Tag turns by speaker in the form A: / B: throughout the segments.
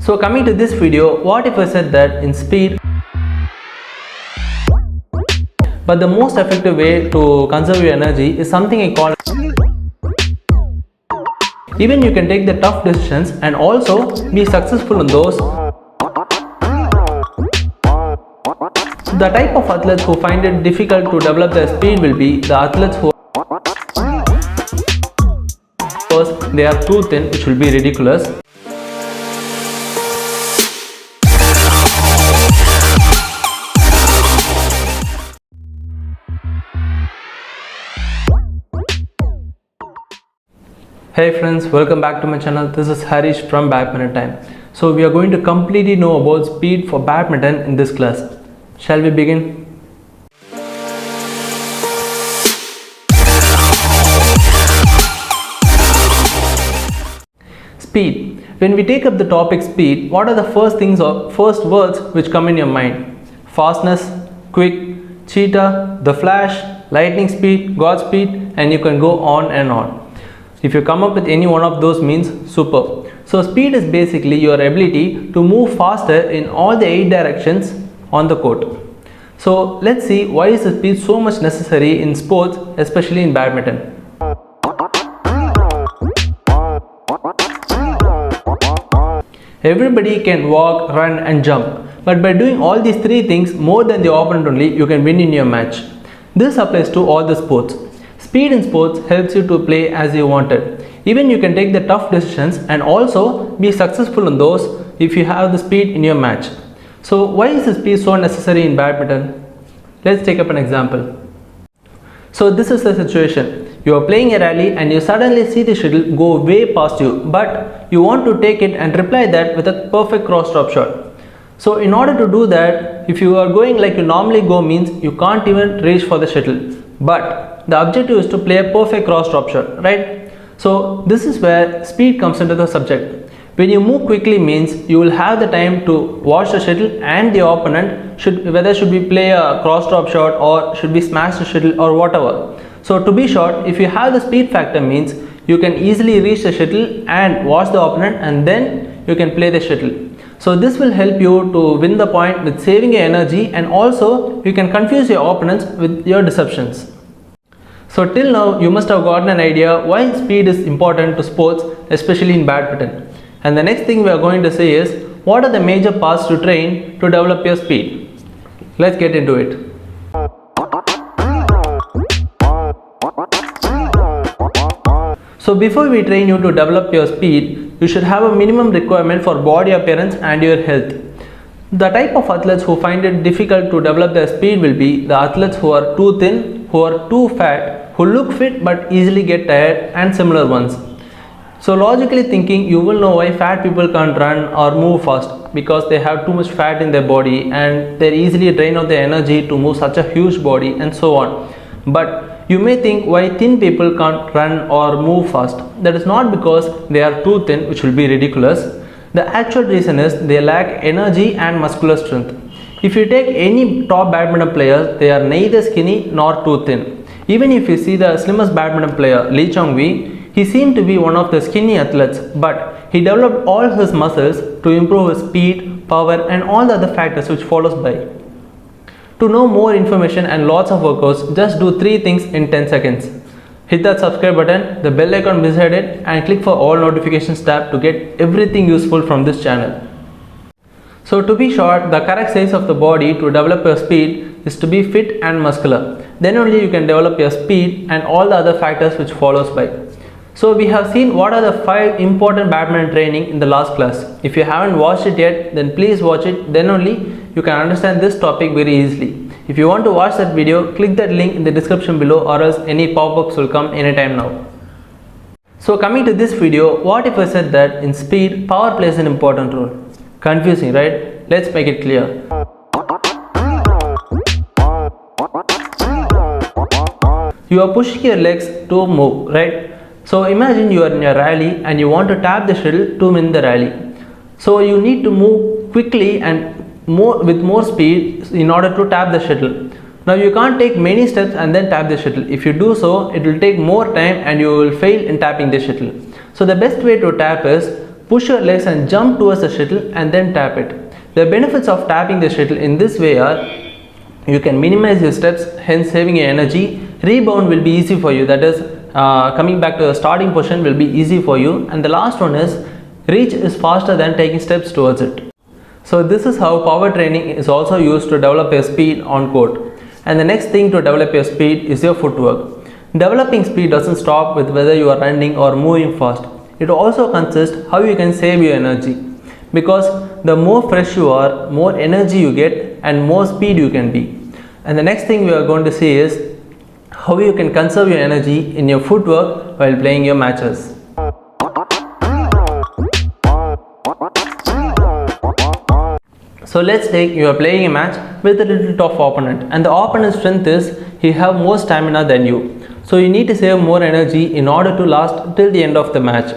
A: So coming to this video, what if I said that in speed, but the most effective way to conserve your energy is something I call even you can take the tough decisions and also be successful in those. The type of athletes who find it difficult to develop their speed will be the athletes who first they are too thin, which will be ridiculous. Hey friends, welcome back to my channel. This is Harish from Badminton Time. So we are going to completely know about speed for badminton in this class. Shall we begin? Speed. When we take up the topic speed, what are the first things or first words which come in your mind? Fastness, quick, cheetah, the flash, lightning speed, god speed, and you can go on and on. If you come up with any one of those means superb. So speed is basically your ability to move faster in all the 8 directions on the court. So let's see why is the speed so much necessary in sports, especially in badminton. Everybody can walk, run and jump, but by doing all these 3 things more than the opponent only, you can win in your match. This applies to all the sports. Speed in sports helps you to play as you wanted. Even you can take the tough decisions and also be successful in those if you have the speed in your match. So why is the speed so necessary in badminton? Let's take up an example. So this is the situation. You are playing a rally and you suddenly see the shuttle go way past you, but you want to take it and reply that with a perfect cross drop shot. So in order to do that, if you are going like you normally go means you can't even reach for the shuttle. But the objective is to play a perfect cross drop shot, right? So this is where speed comes into the subject. When you move quickly means you will have the time to watch the shuttle and the opponent whether should we play a cross drop shot or should we smash the shuttle or whatever. So to be short, if you have the speed factor means you can easily reach the shuttle and watch the opponent and then you can play the shuttle. So this will help you to win the point with saving your energy and also you can confuse your opponents with your deceptions. So till now you must have gotten an idea why speed is important to sports, especially in badminton. And the next thing we are going to say is what are the major paths to train to develop your speed. Let's get into it. So before we train you to develop your speed, you should have a minimum requirement for body appearance and your health. The type of athletes who find it difficult to develop their speed will be the athletes who are too thin, who are too fat, who look fit but easily get tired, and similar ones. So logically thinking, you will know why fat people can't run or move fast, because they have too much fat in their body and they easily drain out their energy to move such a huge body and so on. But you may think why thin people can't run or move fast. That is not because they are too thin, which will be ridiculous. The actual reason is they lack energy and muscular strength. If you take any top badminton players, they are neither skinny nor too thin. Even if you see the slimmest badminton player, Lee Chong-wei, he seemed to be one of the skinny athletes, but he developed all his muscles to improve his speed, power and all the other factors which follows by. To know more information and lots of workouts, just do 3 things in 10 seconds. Hit that subscribe button, the bell icon beside it and click for all notifications tab to get everything useful from this channel. So to be short, the correct size of the body to develop your speed is to be fit and muscular. Then only you can develop your speed and all the other factors which follows by. So we have seen what are the 5 important badminton training in the last class. If you haven't watched it yet, then please watch it, then only you can understand this topic very easily. If you want to watch that video, click that link in the description below or else any pop-ups will come anytime now. So coming to this video, what if I said that in speed, power plays an important role? Confusing, right? Let's make it clear. You are pushing your legs to move, right? So imagine you are in a rally and you want to tap the shuttle to win the rally. So you need to move quickly and with more speed in order to tap the shuttle. Now you can't take many steps and then tap the shuttle. If you do so, it will take more time and you will fail in tapping the shuttle. So the best way to tap is push your legs and jump towards the shuttle and then tap it. The benefits of tapping the shuttle in this way are you can minimize your steps, hence saving your energy. Rebound will be easy for you, that is coming back to the starting position will be easy for you. And the last one is reach is faster than taking steps towards it. So this is how power training is also used to develop your speed on court. And the next thing to develop your speed is your footwork. Developing speed doesn't stop with whether you are running or moving fast. It also consists how you can save your energy. Because the more fresh you are, more energy you get and more speed you can be. And the next thing we are going to see is how you can conserve your energy in your footwork while playing your matches. So let's take you are playing a match with a little tough opponent, and the opponent's strength is he have more stamina than you. So you need to save more energy in order to last till the end of the match.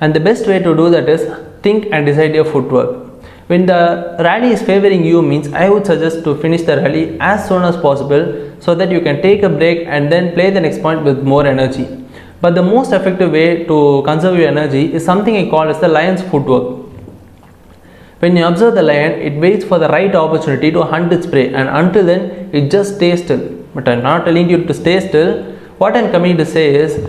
A: And the best way to do that is think and decide your footwork. When the rally is favoring you means I would suggest to finish the rally as soon as possible so that you can take a break and then play the next point with more energy. But the most effective way to conserve your energy is something I call as the lion's footwork. When you observe the lion, it waits for the right opportunity to hunt its prey, and until then it just stays still. But I'm not telling you to stay still. What I'm coming to say is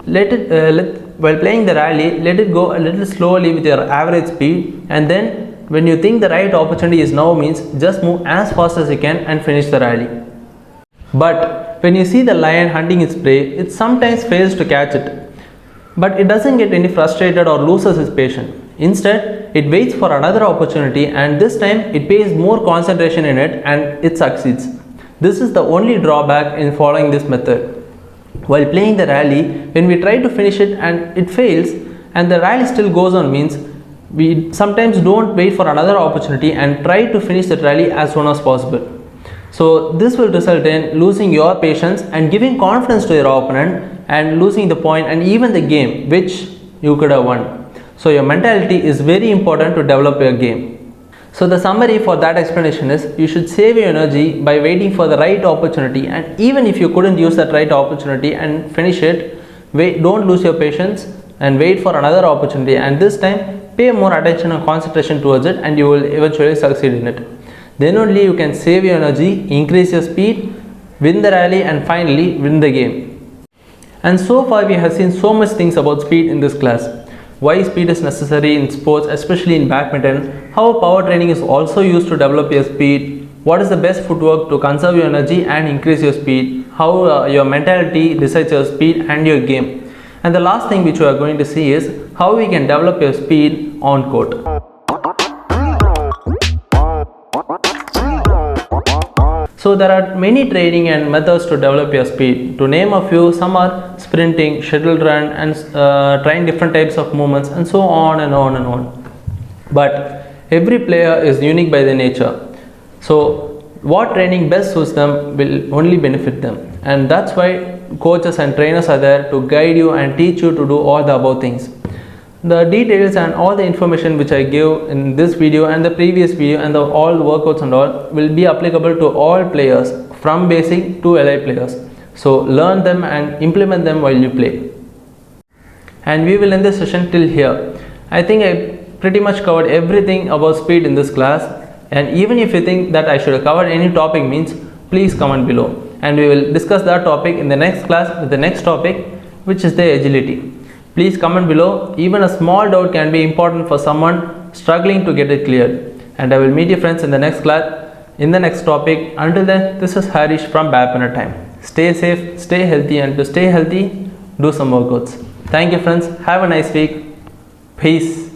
A: while playing the rally, let it go a little slowly with your average speed, and then when you think the right opportunity is now means just move as fast as you can and finish the rally. But when you see the lion hunting its prey, it sometimes fails to catch it. But it doesn't get any frustrated or loses its patience. Instead, it waits for another opportunity, and this time it pays more concentration in it and it succeeds. This is the only drawback in following this method. While playing the rally, when we try to finish it and it fails and the rally still goes on means we sometimes don't wait for another opportunity and try to finish the rally as soon as possible. So this will result in losing your patience and giving confidence to your opponent and losing the point and even the game which you could have won. So your mentality is very important to develop your game. So the summary for that explanation is you should save your energy by waiting for the right opportunity, and even if you couldn't use that right opportunity and finish it, don't lose your patience and wait for another opportunity, and this time pay more attention and concentration towards it and you will eventually succeed in it. Then only you can save your energy, increase your speed, win the rally and finally win the game. And so far we have seen so much things about speed in this class. Why speed is necessary in sports, especially in badminton, how power training is also used to develop your speed, what is the best footwork to conserve your energy and increase your speed, how your mentality decides your speed and your game. And the last thing which we are going to see is how we can develop your speed on court. So there are many training and methods to develop your speed. To name a few, some are sprinting, shuttle run, and trying different types of movements, and so on and on and on. But every player is unique by their nature. So what training best suits them will only benefit them. And that's why coaches and trainers are there to guide you and teach you to do all the above things. The details and all the information which I give in this video and the previous video and all the workouts and all will be applicable to all players from basic to elite players. So learn them and implement them while you play. And we will end this session till here. I think I pretty much covered everything about speed in this class, and even if you think that I should have covered any topic means, please comment below and we will discuss that topic in the next class with the next topic, which is the agility. Please comment below. Even a small doubt can be important for someone struggling to get it cleared. And I will meet you friends in the next class, in the next topic. Until then, this is Harish from Badminton Time. Stay safe, stay healthy, and to stay healthy, do some workouts. Thank you friends. Have a nice week. Peace.